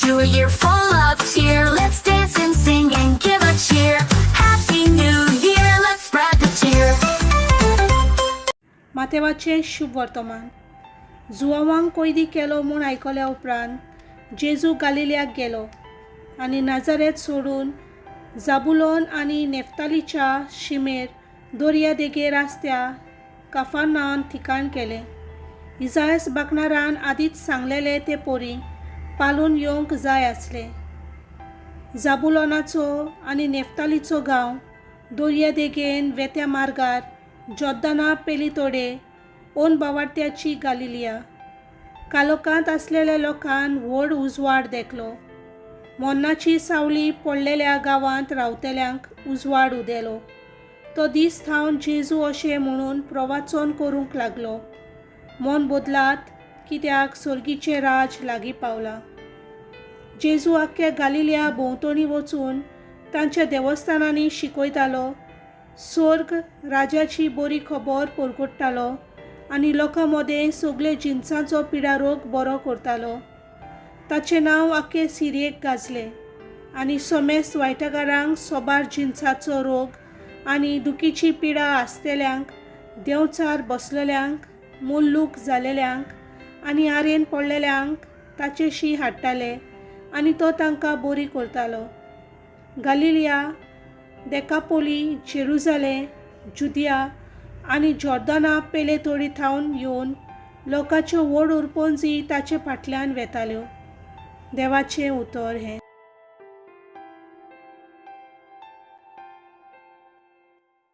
New year full of cheer. Let's dance and sing and give a cheer. Happy New Year, let's spread the cheer. माथेवाचे शुभ वर्तमान. जुआवांक कैदी केलो म्हूण आयकल्या उपरांत जेजू गालिल्याक गेलो आनी नाजारेत सोडून जाबुलोन आनी नेफ्तालीच्या शिमेर दर्या देगेर आसत्या कफरनाहूम ठिकाण केलें. इसायास बाकणारान आदींच सांगलेले ते पोरी पालून येवंक जाय आसले. जाबुलोनाचो आनी नेफ्तालीचो गांव दर्या देगेन वेत्या मार्गार जोर्दाना पेलीतोडे ओन बावार्थ्याची गालिलिया. कालोखांत आसलेल्या लोकांक व्हड उजवाड देखलो. मोन्नाची सावळी पडलेल्या गांवांत रावतल्यांक उजवाड उदेलो. तो दीस थावन जेजू अशें म्हणून प्रवाचन करूंक लागलो, मन बदलात कित्याक सर्गीचें राज लागीं पावलां. जेजू आख्ख्या गालिल्या भोंवतणी वचून तांच्या देवस्थानांनी शिकयतालो, सर्ग राजाची बरी खबर परगट्टालो आनी लोकां मदें सगळे जिन्साचो पिडारोग बरो करतालो. ताचें नांव आख्खे सिरियेक गाजलें आनी समेस्त वायटागारांक सोबार जिन्साचो रोग आनी दुखीची पिडा आसतल्यांक, देंवचार बसलेल्यांक, मुल्लूक जालेल्यांक आनी आरेन पडलेल्यांक ताचेशी हाडटाले आनी तो तांकां बरी करतालो. गालिलिया, देकापोली, जेरुजालेम, जुदिया आनी जोर्दाना पेलेतोडी थावन येवन लोकांच्यो व्हड उरपोंजी ताचे फाटल्यान वेताल्यो. देवाचें उतर हें.